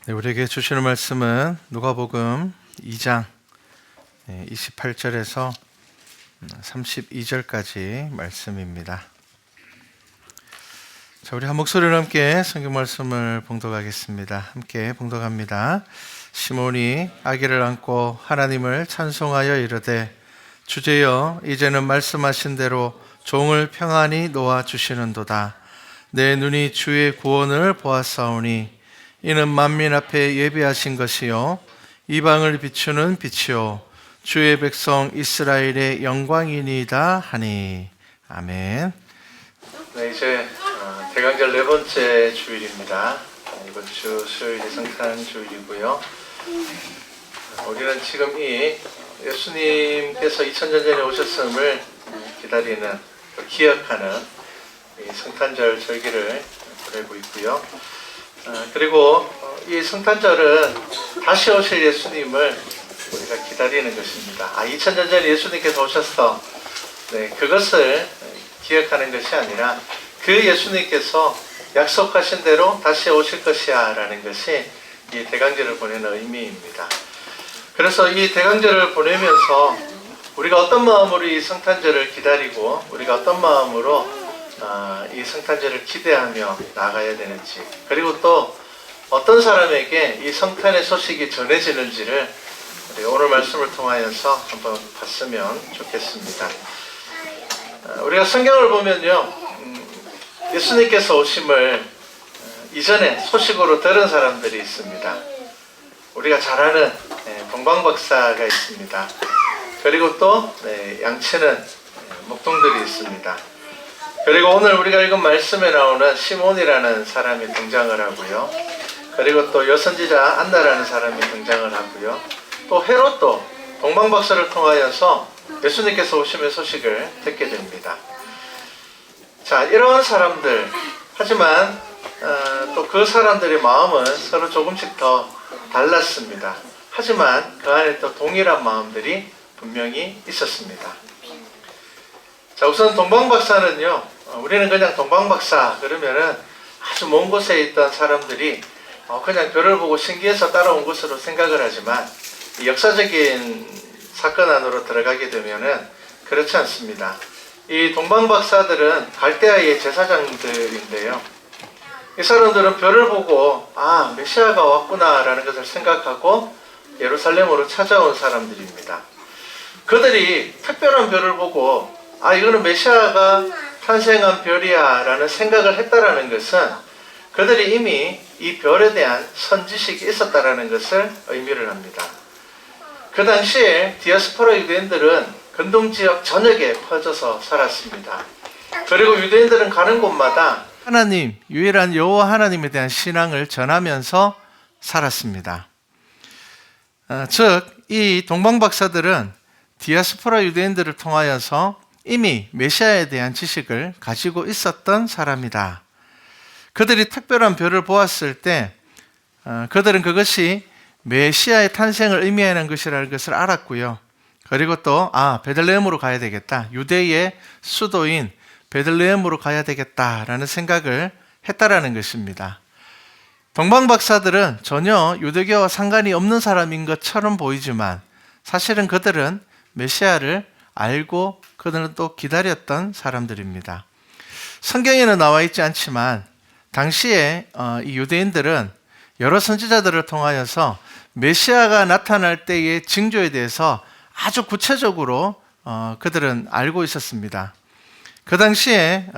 네, 우리에게 주시는 말씀은 누가복음 2장 28절에서 32절까지 말씀입니다. 자, 우리 한 목소리로 함께 성경 말씀을 봉독하겠습니다. 함께 봉독합니다. 시몬이 아기를 안고 하나님을 찬송하여 이르되 주제여 이제는 말씀하신 대로 종을 평안히 놓아 주시는도다. 내 눈이 주의 구원을 보았사오니 이는 만민 앞에 예비하신 것이요 이방을 비추는 빛이요 주의 백성 이스라엘의 영광이니이다 하니. 아멘. 네, 이제 대강절 네 번째 주일입니다. 이번 주 수요일이 성탄 주일이고요. 우리는 지금 이 예수님께서 2000년 전에 오셨음을 기다리는, 기억하는 이 성탄절 절기를 보내고 있고요. 그리고 이 성탄절은 다시 오실 예수님을 우리가 기다리는 것입니다. 2000년 전에 예수님께서 오셨어. 네, 그것을 기억하는 것이 아니라 그 예수님께서 약속하신 대로 다시 오실 것이야 라는 것이 이 대강절을 보내는 의미입니다. 그래서 이 대강절을 보내면서 우리가 어떤 마음으로 이 성탄절을 기다리고 우리가 어떤 마음으로 이 성탄절을 기대하며 나아가야 되는지, 그리고 또 어떤 사람에게 이 성탄의 소식이 전해지는지를 우리 오늘 말씀을 통하여서 한번 봤으면 좋겠습니다. 우리가 성경을 보면요, 예수님께서 오심을 이전에 소식으로 들은 사람들이 있습니다. 우리가 잘 아는 동방박사가 있습니다. 그리고 또 양치는 목동들이 있습니다. 그리고 오늘 우리가 읽은 말씀에 나오는 시몬이라는 사람이 등장을 하고요. 그리고 또 여선지자 안나라는 사람이 등장을 하고요. 또 헤롯도 동방박사를 통하여서 예수님께서 오심의 소식을 듣게 됩니다. 자, 이런 사람들, 하지만 또 그 사람들의 마음은 서로 조금씩 더 달랐습니다. 하지만 그 안에 또 동일한 마음들이 분명히 있었습니다. 자, 우선 동방박사는요, 우리는 그냥 동방박사 그러면은 아주 먼 곳에 있던 사람들이 그냥 별을 보고 신기해서 따라온 것으로 생각을 하지만 역사적인 사건 안으로 들어가게 되면은 그렇지 않습니다. 이 동방박사들은 갈대아의 제사장들인데요, 이 사람들은 별을 보고 메시아가 왔구나 라는 것을 생각하고 예루살렘으로 찾아온 사람들입니다. 그들이 특별한 별을 보고 이거는 메시아가 탄생한 별이야 라는 생각을 했다라는 것은 그들이 이미 이 별에 대한 선지식이 있었다라는 것을 의미를 합니다. 그 당시에 디아스포라 유대인들은 근동지역 전역에 퍼져서 살았습니다. 그리고 유대인들은 가는 곳마다 하나님, 유일한 여호와 하나님에 대한 신앙을 전하면서 살았습니다. 즉, 이 동방박사들은 디아스포라 유대인들을 통하여서 이미 메시아에 대한 지식을 가지고 있었던 사람이다. 그들이 특별한 별을 보았을 때 그들은 그것이 메시아의 탄생을 의미하는 것이라는 것을 알았고요. 그리고 또 베들레헴으로 가야 되겠다, 유대의 수도인 베들레헴으로 가야 되겠다라는 생각을 했다라는 것입니다. 동방박사들은 전혀 유대교와 상관이 없는 사람인 것처럼 보이지만 사실은 그들은 메시아를 알고 그들은 또 기다렸던 사람들입니다. 성경에는 나와 있지 않지만 당시에 이 유대인들은 여러 선지자들을 통하여서 메시아가 나타날 때의 징조에 대해서 아주 구체적으로 그들은 알고 있었습니다. 그 당시에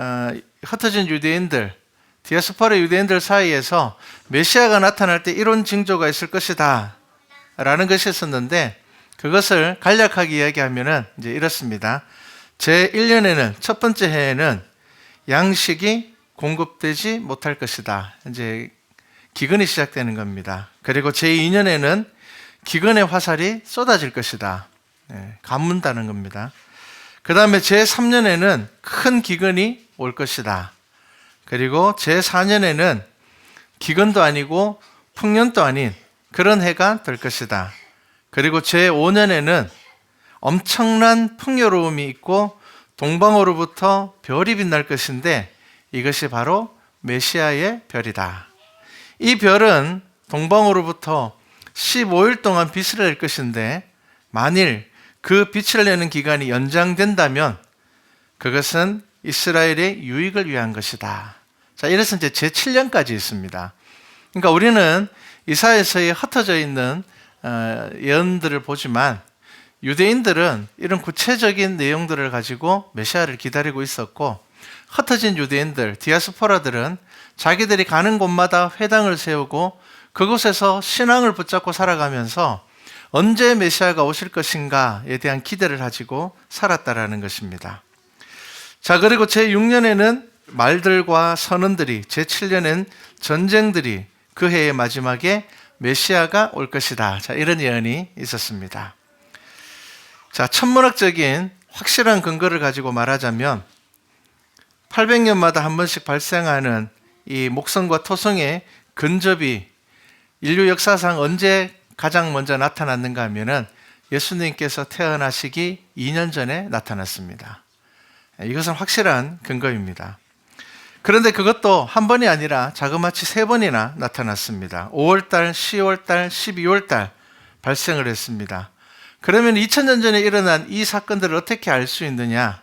흩어진 유대인들, 디아스포라 유대인들 사이에서 메시아가 나타날 때 이런 징조가 있을 것이다 라는 것이 있었는데, 그것을 간략하게 이야기하면은 이제 이렇습니다. 제1년에는, 첫 번째 해에는 양식이 공급되지 못할 것이다. 이제 기근이 시작되는 겁니다. 그리고 제2년에는 기근의 화살이 쏟아질 것이다. 가문다는 겁니다. 그 다음에 제3년에는 큰 기근이 올 것이다. 그리고 제4년에는 기근도 아니고 풍년도 아닌 그런 해가 될 것이다. 그리고 제5년에는 엄청난 풍요로움이 있고 동방으로부터 별이 빛날 것인데 이것이 바로 메시아의 별이다. 이 별은 동방으로부터 15일 동안 빛을 낼 것인데 만일 그 빛을 내는 기간이 연장된다면 그것은 이스라엘의 유익을 위한 것이다. 자, 이래서 이제 제7년까지 있습니다. 그러니까 우리는 이사야서에 흩어져 있는 예언들을 보지만 유대인들은 이런 구체적인 내용들을 가지고 메시아를 기다리고 있었고, 흩어진 유대인들, 디아스포라들은 자기들이 가는 곳마다 회당을 세우고 그곳에서 신앙을 붙잡고 살아가면서 언제 메시아가 오실 것인가에 대한 기대를 가지고 살았다라는 것입니다. 자, 그리고 제6년에는 말들과 선언들이, 제7년엔 전쟁들이, 그 해의 마지막에 메시아가 올 것이다. 자, 이런 예언이 있었습니다. 자, 천문학적인 확실한 근거를 가지고 말하자면 800년마다 한 번씩 발생하는 이 목성과 토성의 근접이 인류 역사상 언제 가장 먼저 나타났는가 하면은 예수님께서 태어나시기 2년 전에 나타났습니다. 이것은 확실한 근거입니다. 그런데 그것도 한 번이 아니라 자그마치 3번이나 나타났습니다. 5월달, 10월달, 12월달 발생을 했습니다. 그러면 2000년 전에 일어난 이 사건들을 어떻게 알 수 있느냐?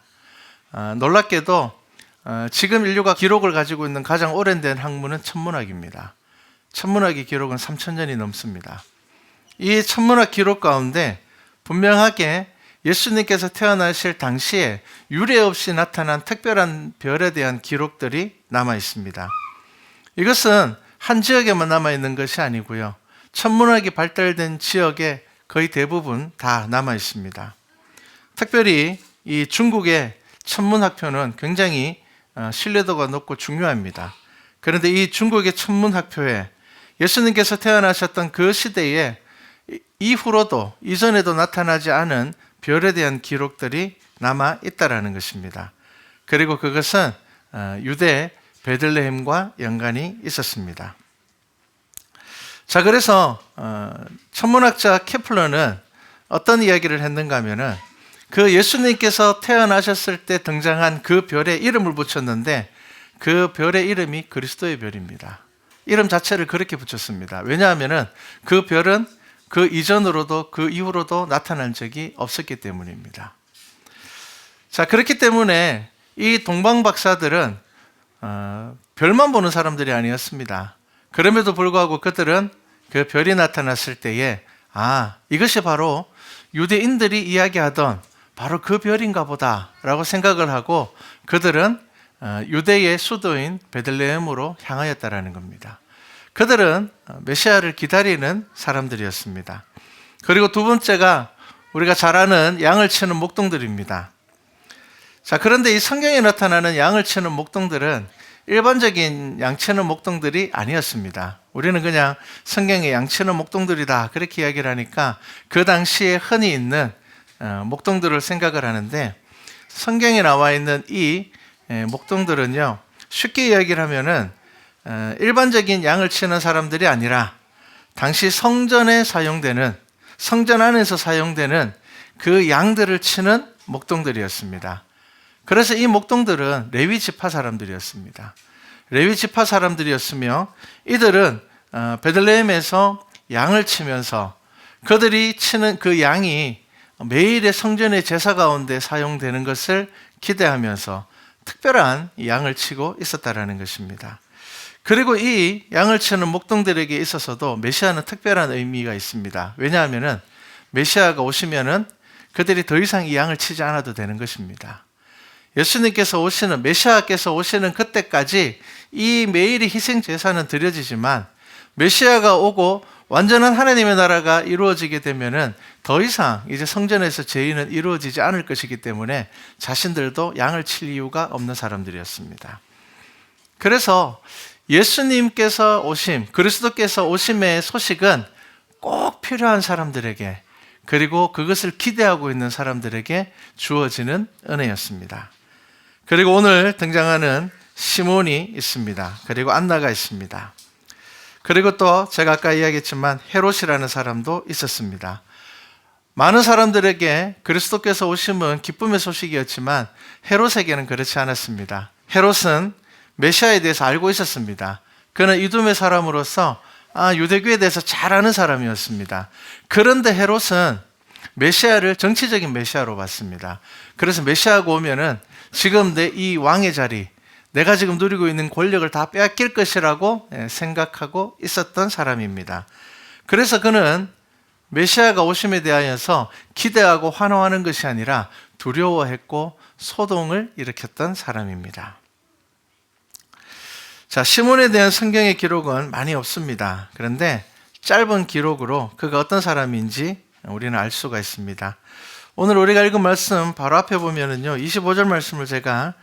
놀랍게도 지금 인류가 기록을 가지고 있는 가장 오래된 학문은 천문학입니다. 천문학의 기록은 3000년이 넘습니다. 이 천문학 기록 가운데 분명하게 예수님께서 태어나실 당시에 유례 없이 나타난 특별한 별에 대한 기록들이 남아 있습니다. 이것은 한 지역에만 남아 있는 것이 아니고요. 천문학이 발달된 지역에 거의 대부분 다 남아 있습니다. 특별히 이 중국의 천문학표는 굉장히 신뢰도가 높고 중요합니다. 그런데 이 중국의 천문학표에 예수님께서 태어나셨던 그 시대에 이후로도, 이전에도 나타나지 않은 별에 대한 기록들이 남아 있다라는 것입니다. 그리고 그것은 유대 베들레헴과 연관이 있었습니다. 자, 그래서 천문학자 케플러는 어떤 이야기를 했는가 하면은 그 예수님께서 태어나셨을 때 등장한 그 별에 이름을 붙였는데 그 별의 이름이 그리스도의 별입니다. 이름 자체를 그렇게 붙였습니다. 왜냐하면은 그 별은 그 이전으로도 그 이후로도 나타난 적이 없었기 때문입니다. 자, 그렇기 때문에 이 동방 박사들은 별만 보는 사람들이 아니었습니다. 그럼에도 불구하고 그들은 그 별이 나타났을 때에 이것이 바로 유대인들이 이야기하던 바로 그 별인가 보다라고 생각을 하고 그들은 유대의 수도인 베들레헴으로 향하였다라는 겁니다. 그들은 메시아를 기다리는 사람들이었습니다. 그리고 두 번째가 우리가 잘 아는 양을 치는 목동들입니다. 자, 그런데 이 성경에 나타나는 양을 치는 목동들은 일반적인 양 치는 목동들이 아니었습니다. 우리는 그냥 성경에 양 치는 목동들이다 그렇게 이야기를 하니까 그 당시에 흔히 있는 목동들을 생각을 하는데, 성경에 나와 있는 이 목동들은요, 쉽게 이야기를 하면은 일반적인 양을 치는 사람들이 아니라 당시 성전에 사용되는, 성전 안에서 사용되는 그 양들을 치는 목동들이었습니다. 그래서 이 목동들은 레위 지파 사람들이었습니다. 레위 지파 사람들이었으며 이들은 베들레헴에서 양을 치면서 그들이 치는 그 양이 매일의 성전의 제사 가운데 사용되는 것을 기대하면서 특별한 양을 치고 있었다라는 것입니다. 그리고 이 양을 치는 목동들에게 있어서도 메시아는 특별한 의미가 있습니다. 왜냐하면은 메시아가 오시면은 그들이 더 이상 이 양을 치지 않아도 되는 것입니다. 예수님께서 오시는, 메시아께서 오시는 그때까지 이 매일의 희생 제사는 드려지지만 메시아가 오고 완전한 하나님의 나라가 이루어지게 되면은 더 이상 이제 성전에서 제의는 이루어지지 않을 것이기 때문에 자신들도 양을 칠 이유가 없는 사람들이었습니다. 그래서 예수님께서 오심, 그리스도께서 오심의 소식은 꼭 필요한 사람들에게, 그리고 그것을 기대하고 있는 사람들에게 주어지는 은혜였습니다. 그리고 오늘 등장하는 시몬이 있습니다. 그리고 안나가 있습니다. 그리고 또 제가 아까 이야기했지만 헤롯이라는 사람도 있었습니다. 많은 사람들에게 그리스도께서 오심은 기쁨의 소식이었지만 헤롯에게는 그렇지 않았습니다. 헤롯은 메시아에 대해서 알고 있었습니다. 그는 이둠의 사람으로서 유대교에 대해서 잘 아는 사람이었습니다. 그런데 헤롯은 메시아를 정치적인 메시아로 봤습니다. 그래서 메시아가 오면은 지금 내 이 왕의 자리, 내가 지금 누리고 있는 권력을 다 빼앗길 것이라고 생각하고 있었던 사람입니다. 그래서 그는 메시아가 오심에 대하여서 기대하고 환호하는 것이 아니라 두려워했고 소동을 일으켰던 사람입니다. 자, 시몬에 대한 성경의 기록은 많이 없습니다. 그런데 짧은 기록으로 그가 어떤 사람인지 우리는 알 수가 있습니다. 오늘 우리가 읽은 말씀 바로 앞에 보면은요, 25절 말씀을 제가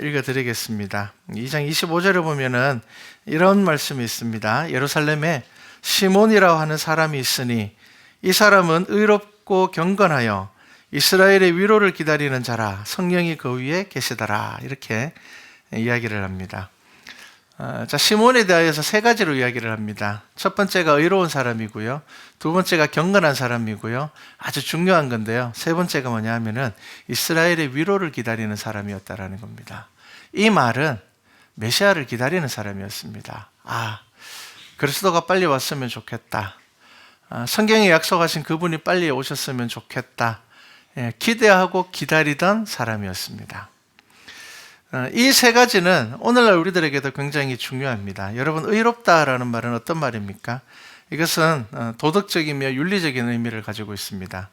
읽어드리겠습니다. 2장 25절에 보면은 이런 말씀이 있습니다. 예루살렘에 시몬이라고 하는 사람이 있으니 이 사람은 의롭고 경건하여 이스라엘의 위로를 기다리는 자라, 성령이 그 위에 계시더라. 이렇게 이야기를 합니다. 자, 시몬에 대하여서 세 가지로 이야기를 합니다. 첫 번째가 의로운 사람이고요. 두 번째가 경건한 사람이고요. 아주 중요한 건데요. 세 번째가 뭐냐 하면은 이스라엘의 위로를 기다리는 사람이었다라는 겁니다. 이 말은 메시아를 기다리는 사람이었습니다. 그리스도가 빨리 왔으면 좋겠다. 성경에 약속하신 그분이 빨리 오셨으면 좋겠다. 기대하고 기다리던 사람이었습니다. 이 세 가지는 오늘날 우리들에게도 굉장히 중요합니다. 여러분, 의롭다라는 말은 어떤 말입니까? 이것은 도덕적이며 윤리적인 의미를 가지고 있습니다.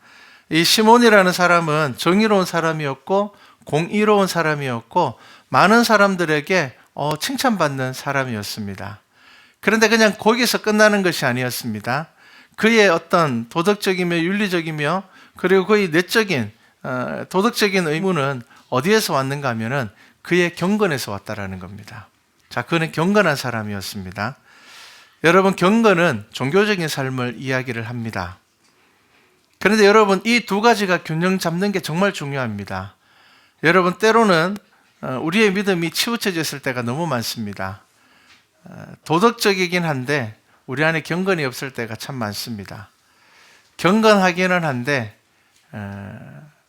이 시몬이라는 사람은 정의로운 사람이었고 공의로운 사람이었고 많은 사람들에게 칭찬받는 사람이었습니다. 그런데 그냥 거기서 끝나는 것이 아니었습니다. 그의 어떤 도덕적이며 윤리적이며 그리고 그의 내적인 도덕적인 의무는 어디에서 왔는가 하면은 그의 경건에서 왔다라는 겁니다. 자, 그는 경건한 사람이었습니다. 여러분, 경건은 종교적인 삶을 이야기를 합니다. 그런데 여러분, 이 두 가지가 균형 잡는 게 정말 중요합니다. 여러분, 때로는 우리의 믿음이 치우쳐져 있을 때가 너무 많습니다. 도덕적이긴 한데 우리 안에 경건이 없을 때가 참 많습니다. 경건하기는 한데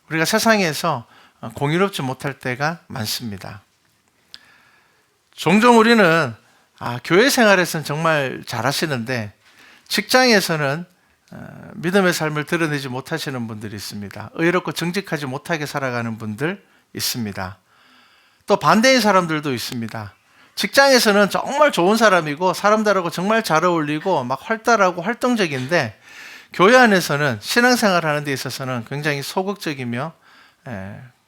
우리가 세상에서 공의롭지 못할 때가 많습니다. 종종 우리는 교회 생활에서는 정말 잘하시는데 직장에서는 믿음의 삶을 드러내지 못하시는 분들이 있습니다. 의롭고 정직하지 못하게 살아가는 분들 있습니다. 또 반대인 사람들도 있습니다. 직장에서는 정말 좋은 사람이고 사람들하고 정말 잘 어울리고 막 활달하고 활동적인데 교회 안에서는 신앙생활 하는 데 있어서는 굉장히 소극적이며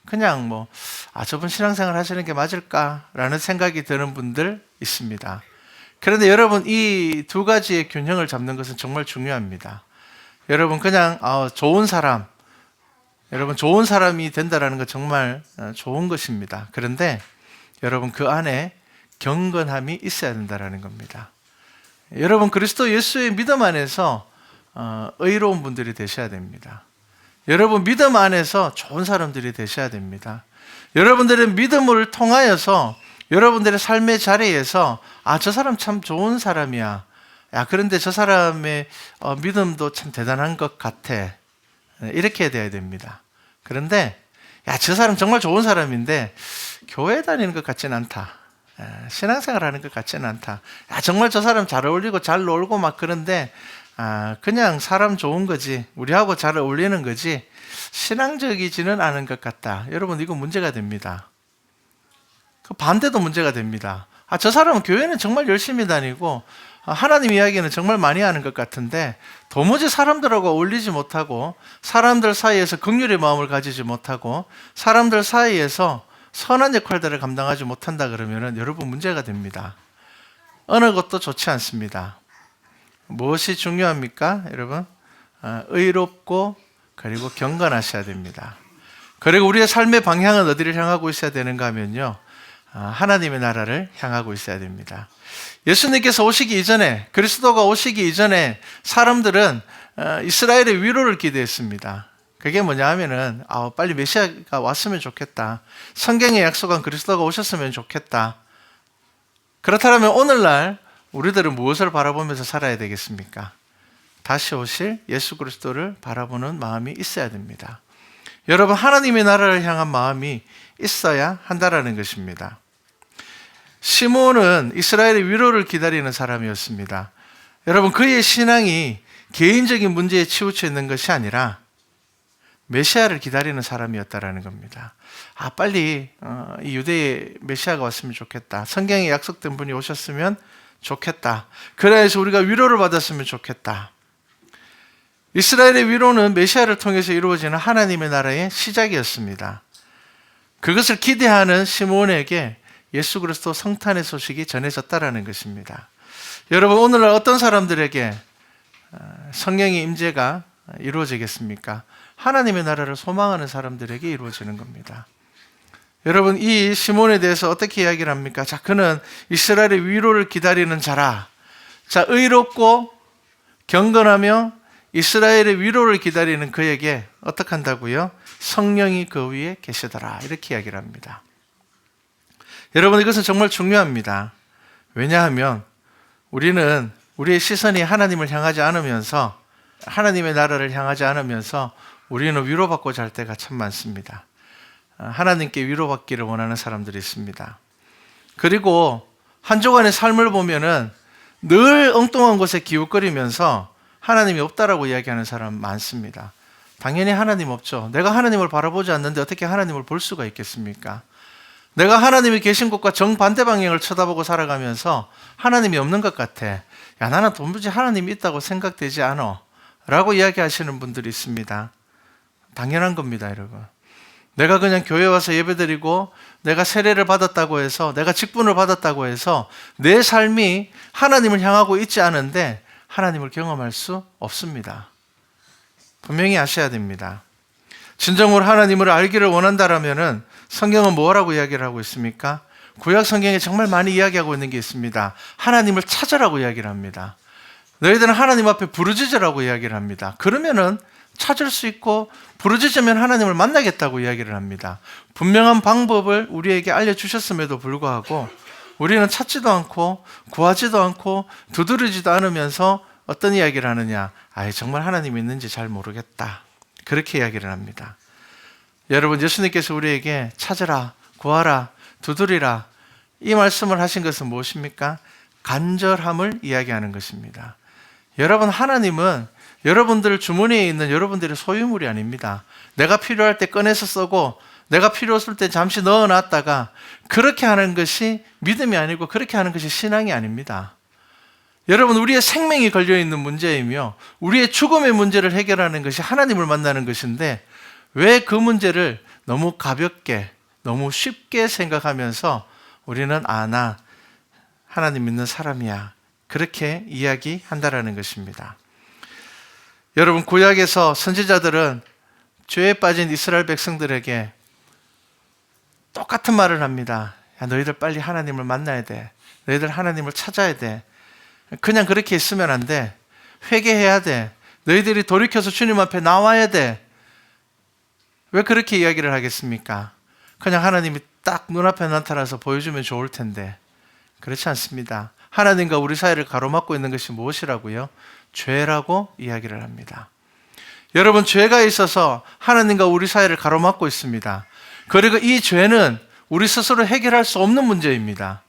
그냥 저분 신앙생활 하시는 게 맞을까라는 생각이 드는 분들 있습니다. 그런데 여러분, 이 두 가지의 균형을 잡는 것은 정말 중요합니다. 여러분, 그냥 좋은 사람, 여러분 좋은 사람이 된다라는 건 정말 좋은 것입니다. 그런데 여러분, 그 안에 경건함이 있어야 된다라는 겁니다. 여러분, 그리스도 예수의 믿음 안에서 의로운 분들이 되셔야 됩니다. 여러분, 믿음 안에서 좋은 사람들이 되셔야 됩니다. 여러분들의 믿음을 통하여서 여러분들의 삶의 자리에서 저 사람 참 좋은 사람이야. 그런데 저 사람의 믿음도 참 대단한 것 같아. 이렇게 돼야 됩니다. 그런데 저 사람 정말 좋은 사람인데 교회 다니는 것 같지는 않다. 신앙생활 하는 것 같지는 않다. 정말 저 사람 잘 어울리고 잘 놀고 막 그런데 그냥 사람 좋은 거지, 우리하고 잘 어울리는 거지 신앙적이지는 않은 것 같다. 여러분, 이거 문제가 됩니다. 그 반대도 문제가 됩니다. 저 사람은 교회는 정말 열심히 다니고 하나님 이야기는 정말 많이 하는 것 같은데 도무지 사람들하고 어울리지 못하고 사람들 사이에서 긍휼의 마음을 가지지 못하고 사람들 사이에서 선한 역할들을 감당하지 못한다 그러면은 여러분, 문제가 됩니다. 어느 것도 좋지 않습니다. 무엇이 중요합니까? 여러분, 의롭고 그리고 경건하셔야 됩니다. 그리고 우리의 삶의 방향은 어디를 향하고 있어야 되는가 하면요, 하나님의 나라를 향하고 있어야 됩니다. 예수님께서 오시기 이전에, 그리스도가 오시기 이전에 사람들은 이스라엘의 위로를 기대했습니다. 그게 뭐냐 하면은 빨리 메시아가 왔으면 좋겠다. 성경에 약속한 그리스도가 오셨으면 좋겠다. 그렇다면 오늘날 우리들은 무엇을 바라보면서 살아야 되겠습니까? 다시 오실 예수 그리스도를 바라보는 마음이 있어야 됩니다. 여러분, 하나님의 나라를 향한 마음이 있어야 한다라는 것입니다. 시몬은 이스라엘의 위로를 기다리는 사람이었습니다. 여러분, 그의 신앙이 개인적인 문제에 치우쳐 있는 것이 아니라 메시아를 기다리는 사람이었다라는 겁니다. 빨리 이 유대의 메시아가 왔으면 좋겠다. 성경에 약속된 분이 오셨으면 좋겠다. 그래서 우리가 위로를 받았으면 좋겠다. 이스라엘의 위로는 메시아를 통해서 이루어지는 하나님의 나라의 시작이었습니다. 그것을 기대하는 시몬에게 예수 그리스도 성탄의 소식이 전해졌다라는 것입니다. 여러분, 오늘날 어떤 사람들에게 성령의 임재가 이루어지겠습니까? 하나님의 나라를 소망하는 사람들에게 이루어지는 겁니다. 여러분, 이 시몬에 대해서 어떻게 이야기를 합니까? 자, 그는 이스라엘의 위로를 기다리는 자라. 자, 의롭고 경건하며 이스라엘의 위로를 기다리는 그에게 어떻게 한다고요? 성령이 그 위에 계시더라. 이렇게 이야기를 합니다. 여러분, 이것은 정말 중요합니다. 왜냐하면 우리는 우리의 시선이 하나님을 향하지 않으면서, 하나님의 나라를 향하지 않으면서 우리는 위로받고자 할 때가 참 많습니다. 하나님께 위로받기를 원하는 사람들이 있습니다. 그리고 한 주간의 삶을 보면은 늘 엉뚱한 곳에 기웃거리면서 하나님이 없다라고 이야기하는 사람 많습니다. 당연히 하나님 없죠. 내가 하나님을 바라보지 않는데 어떻게 하나님을 볼 수가 있겠습니까? 내가 하나님이 계신 곳과 정반대 방향을 쳐다보고 살아가면서 하나님이 없는 것 같아. 야, 나는 도무지 하나님이 있다고 생각되지 않아. 라고 이야기하시는 분들이 있습니다. 당연한 겁니다, 여러분. 내가 그냥 교회 와서 예배드리고 내가 세례를 받았다고 해서, 내가 직분을 받았다고 해서 내 삶이 하나님을 향하고 있지 않은데 하나님을 경험할 수 없습니다. 분명히 아셔야 됩니다. 진정으로 하나님을 알기를 원한다라면은 성경은 뭐라고 이야기를 하고 있습니까? 구약 성경에 정말 많이 이야기하고 있는 게 있습니다. 하나님을 찾으라고 이야기를 합니다. 너희들은 하나님 앞에 부르짖으라고 이야기를 합니다. 그러면은 찾을 수 있고 부르짖으면 하나님을 만나겠다고 이야기를 합니다. 분명한 방법을 우리에게 알려주셨음에도 불구하고 우리는 찾지도 않고 구하지도 않고 두드리지도 않으면서 어떤 이야기를 하느냐? 정말 하나님이 있는지 잘 모르겠다. 그렇게 이야기를 합니다. 여러분, 예수님께서 우리에게 찾으라, 구하라, 두드리라 이 말씀을 하신 것은 무엇입니까? 간절함을 이야기하는 것입니다. 여러분, 하나님은 여러분들 주머니에 있는 여러분들의 소유물이 아닙니다. 내가 필요할 때 꺼내서 쓰고 내가 필요 없을 때 잠시 넣어놨다가 그렇게 하는 것이 믿음이 아니고 그렇게 하는 것이 신앙이 아닙니다. 여러분, 우리의 생명이 걸려있는 문제이며 우리의 죽음의 문제를 해결하는 것이 하나님을 만나는 것인데 왜 그 문제를 너무 가볍게 너무 쉽게 생각하면서 우리는 나 하나님 믿는 사람이야 그렇게 이야기한다라는 것입니다. 여러분, 구약에서 선지자들은 죄에 빠진 이스라엘 백성들에게 똑같은 말을 합니다. 야, 너희들 빨리 하나님을 만나야 돼. 너희들 하나님을 찾아야 돼. 그냥 그렇게 있으면 안 돼. 회개해야 돼. 너희들이 돌이켜서 주님 앞에 나와야 돼. 왜 그렇게 이야기를 하겠습니까? 그냥 하나님이 딱 눈앞에 나타나서 보여주면 좋을 텐데. 그렇지 않습니다. 하나님과 우리 사이를 가로막고 있는 것이 무엇이라고요? 죄라고 이야기를 합니다. 여러분, 죄가 있어서 하나님과 우리 사이를 가로막고 있습니다. 그리고 이 죄는 우리 스스로 해결할 수 없는 문제입니다.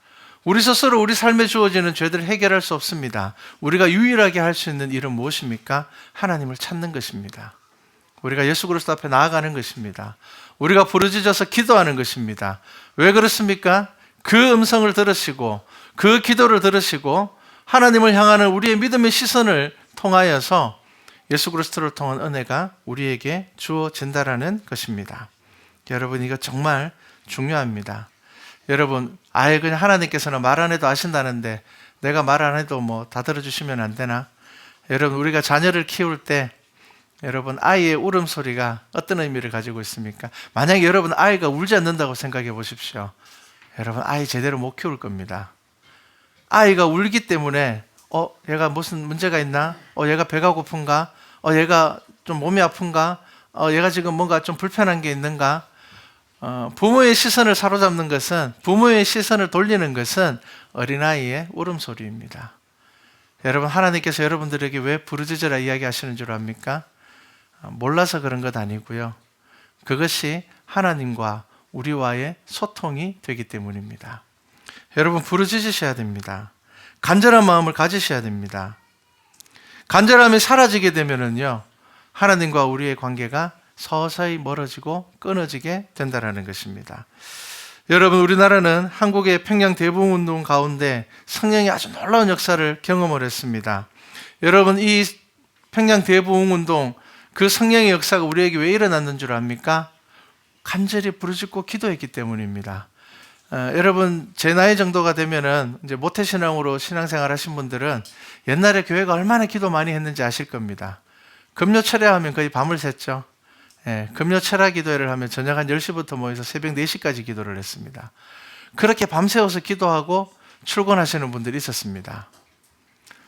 우리 스스로 우리 삶에 주어지는 죄들을 해결할 수 없습니다. 우리가 유일하게 할 수 있는 일은 무엇입니까? 하나님을 찾는 것입니다. 우리가 예수 그리스도 앞에 나아가는 것입니다. 우리가 부르짖어서 기도하는 것입니다. 왜 그렇습니까? 그 음성을 들으시고 그 기도를 들으시고 하나님을 향하는 우리의 믿음의 시선을 통하여서 예수 그리스도를 통한 은혜가 우리에게 주어진다라는 것입니다. 여러분, 이거 정말 중요합니다. 여러분, 그냥 하나님께서는 말 안 해도 아신다는데 내가 말 안 해도 다 들어주시면 안 되나? 여러분, 우리가 자녀를 키울 때 여러분, 아이의 울음소리가 어떤 의미를 가지고 있습니까? 만약에 여러분 아이가 울지 않는다고 생각해 보십시오. 여러분, 아이 제대로 못 키울 겁니다. 아이가 울기 때문에 얘가 무슨 문제가 있나? 얘가 배가 고픈가? 얘가 좀 몸이 아픈가? 얘가 지금 뭔가 좀 불편한 게 있는가? 부모의 시선을 사로잡는 것은, 부모의 시선을 돌리는 것은 어린아이의 울음소리입니다. 여러분, 하나님께서 여러분들에게 왜 부르짖으라 이야기하시는 줄 압니까? 몰라서 그런 것 아니고요. 그것이 하나님과 우리와의 소통이 되기 때문입니다. 여러분, 부르짖으셔야 됩니다. 간절한 마음을 가지셔야 됩니다. 간절함이 사라지게 되면은요, 하나님과 우리의 관계가 서서히 멀어지고 끊어지게 된다는 것입니다. 여러분, 우리나라는 한국의 평양 대부흥운동 가운데 성령의 아주 놀라운 역사를 경험을 했습니다. 여러분, 이 평양 대부흥운동, 그 성령의 역사가 우리에게 왜 일어났는 줄 압니까? 간절히 부르짖고 기도했기 때문입니다. 여러분, 제 나이 정도가 되면은 이제 모태신앙으로 신앙생활 하신 분들은 옛날에 교회가 얼마나 기도 많이 했는지 아실 겁니다. 금요 철야하면 거의 밤을 샜죠. 금요 철야 기도회를 하면 저녁 한 10시부터 모여서 새벽 4시까지 기도를 했습니다. 그렇게 밤새워서 기도하고 출근하시는 분들이 있었습니다.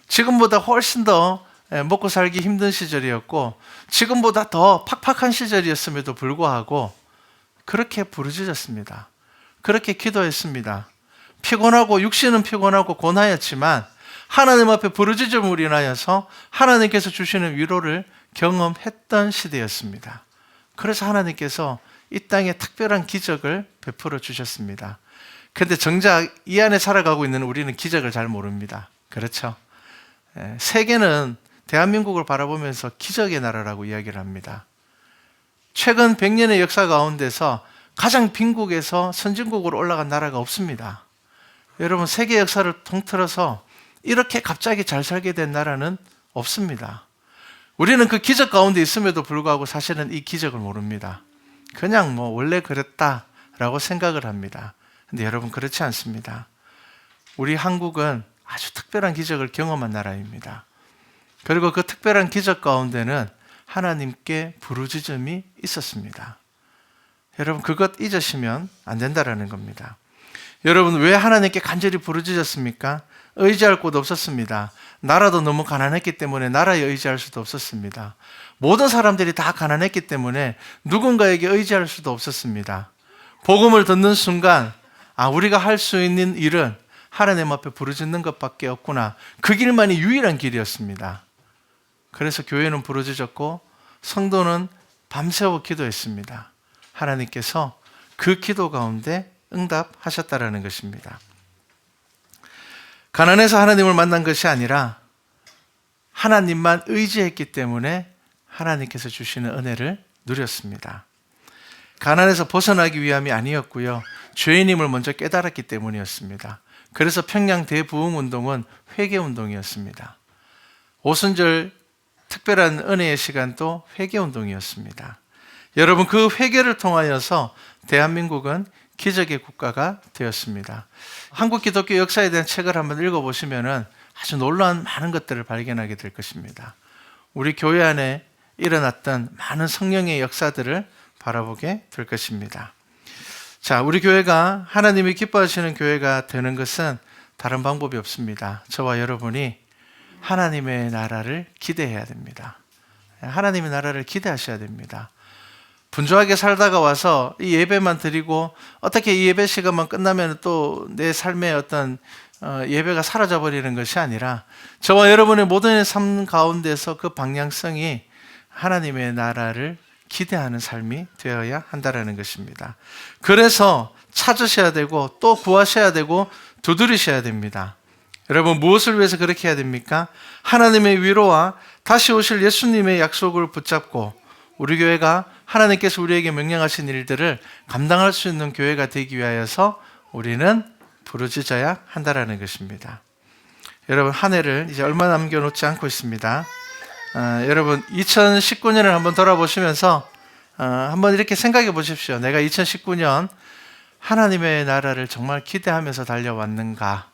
지금보다 훨씬 더 먹고 살기 힘든 시절이었고, 지금보다 더 팍팍한 시절이었음에도 불구하고 그렇게 부르짖었습니다. 그렇게 기도했습니다. 피곤하고, 육신은 피곤하고 고나였지만 하나님 앞에 부르짖음으로 인하여서 하나님께서 주시는 위로를 경험했던 시대였습니다. 그래서 하나님께서 이 땅에 특별한 기적을 베풀어 주셨습니다. 그런데 정작 이 안에 살아가고 있는 우리는 기적을 잘 모릅니다. 그렇죠? 세계는 대한민국을 바라보면서 기적의 나라라고 이야기를 합니다. 최근 100년의 역사 가운데서 가장 빈국에서 선진국으로 올라간 나라가 없습니다. 여러분, 세계 역사를 통틀어서 이렇게 갑자기 잘 살게 된 나라는 없습니다. 우리는 그 기적 가운데 있음에도 불구하고 사실은 이 기적을 모릅니다. 그냥 원래 그랬다라고 생각을 합니다. 근데 여러분, 그렇지 않습니다. 우리 한국은 아주 특별한 기적을 경험한 나라입니다. 그리고 그 특별한 기적 가운데는 하나님께 부르짖음이 있었습니다. 여러분, 그것 잊으시면 안 된다라는 겁니다. 여러분, 왜 하나님께 간절히 부르짖었습니까? 의지할 곳 없었습니다. 나라도 너무 가난했기 때문에 나라에 의지할 수도 없었습니다. 모든 사람들이 다 가난했기 때문에 누군가에게 의지할 수도 없었습니다. 복음을 듣는 순간, 우리가 할 수 있는 일은 하나님 앞에 부르짖는 것밖에 없구나. 그 길만이 유일한 길이었습니다. 그래서 교회는 부르짖었고 성도는 밤새워 기도했습니다. 하나님께서 그 기도 가운데 응답하셨다라는 것입니다. 가난해서 하나님을 만난 것이 아니라 하나님만 의지했기 때문에 하나님께서 주시는 은혜를 누렸습니다. 가난에서 벗어나기 위함이 아니었고요, 죄인임을 먼저 깨달았기 때문이었습니다. 그래서 평양 대부흥운동은 회개운동이었습니다. 오순절 특별한 은혜의 시간도 회개운동이었습니다. 여러분, 그 회개를 통하여서 대한민국은 기적의 국가가 되었습니다. 한국 기독교 역사에 대한 책을 한번 읽어보시면 아주 놀라운 많은 것들을 발견하게 될 것입니다. 우리 교회 안에 일어났던 많은 성령의 역사들을 바라보게 될 것입니다. 자, 우리 교회가 하나님이 기뻐하시는 교회가 되는 것은 다른 방법이 없습니다. 저와 여러분이 하나님의 나라를 기대해야 됩니다. 하나님의 나라를 기대하셔야 됩니다. 분주하게 살다가 와서 이 예배만 드리고 어떻게 이 예배 시간만 끝나면 또 내 삶의 어떤 예배가 사라져 버리는 것이 아니라 저와 여러분의 모든 삶 가운데서 그 방향성이 하나님의 나라를 기대하는 삶이 되어야 한다는 것입니다. 그래서 찾으셔야 되고 또 구하셔야 되고 두드리셔야 됩니다. 여러분, 무엇을 위해서 그렇게 해야 됩니까? 하나님의 위로와 다시 오실 예수님의 약속을 붙잡고 우리 교회가 하나님께서 우리에게 명령하신 일들을 감당할 수 있는 교회가 되기 위하여서 우리는 부르짖어야 한다는 것입니다. 여러분, 한 해를 이제 얼마 남겨놓지 않고 있습니다. 여러분, 2019년을 한번 돌아보시면서 한번 이렇게 생각해 보십시오. 내가 2019년 하나님의 나라를 정말 기대하면서 달려왔는가?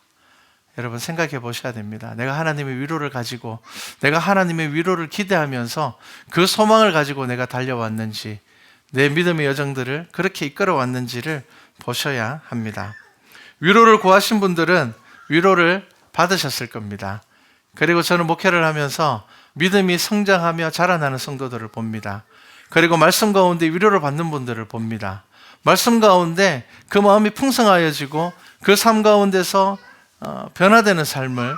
여러분, 생각해 보셔야 됩니다. 내가 하나님의 위로를 가지고, 내가 하나님의 위로를 기대하면서 그 소망을 가지고 내가 달려왔는지, 내 믿음의 여정들을 그렇게 이끌어왔는지를 보셔야 합니다. 위로를 구하신 분들은 위로를 받으셨을 겁니다. 그리고 저는 목회를 하면서 믿음이 성장하며 자라나는 성도들을 봅니다. 그리고 말씀 가운데 위로를 받는 분들을 봅니다. 말씀 가운데 그 마음이 풍성하여지고 그 삶 가운데서 변화되는 삶을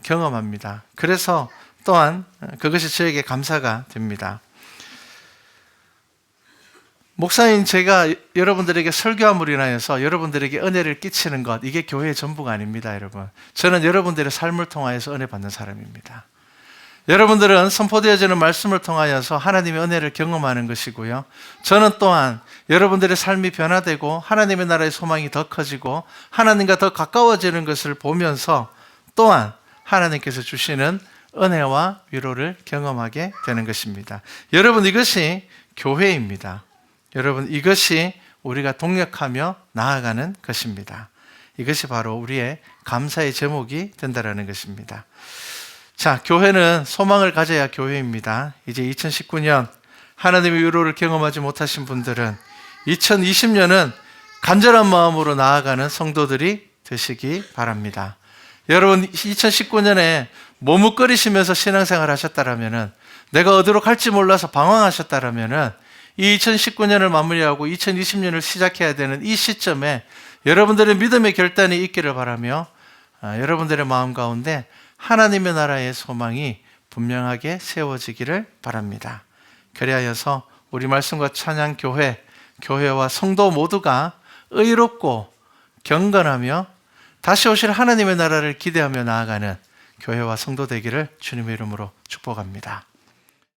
경험합니다. 그래서 또한 그것이 저에게 감사가 됩니다. 목사인 제가 여러분들에게 설교함으로 인하여서 여러분들에게 은혜를 끼치는 것, 이게 교회의 전부가 아닙니다, 여러분. 저는 여러분들의 삶을 통하여서 은혜 받는 사람입니다. 여러분들은 선포되어지는 말씀을 통하여서 하나님의 은혜를 경험하는 것이고요. 저는 또한 여러분들의 삶이 변화되고 하나님의 나라의 소망이 더 커지고 하나님과 더 가까워지는 것을 보면서 또한 하나님께서 주시는 은혜와 위로를 경험하게 되는 것입니다. 여러분, 이것이 교회입니다. 여러분, 이것이 우리가 동력하며 나아가는 것입니다. 이것이 바로 우리의 감사의 제목이 된다는 것입니다. 자, 교회는 소망을 가져야 교회입니다. 이제 2019년 하나님의 위로를 경험하지 못하신 분들은 2020년은 간절한 마음으로 나아가는 성도들이 되시기 바랍니다. 여러분, 2019년에 머뭇거리시면서 신앙생활 하셨다라면은, 내가 어디로 갈지 몰라서 방황하셨다라면은, 이 2019년을 마무리하고 2020년을 시작해야 되는 이 시점에 여러분들의 믿음의 결단이 있기를 바라며, 여러분들의 마음 가운데 하나님의 나라의 소망이 분명하게 세워지기를 바랍니다. 그리하여서 우리 말씀과 찬양 교회와 성도 모두가 의롭고 경건하며 다시 오실 하나님의 나라를 기대하며 나아가는 교회와 성도 되기를 주님의 이름으로 축복합니다.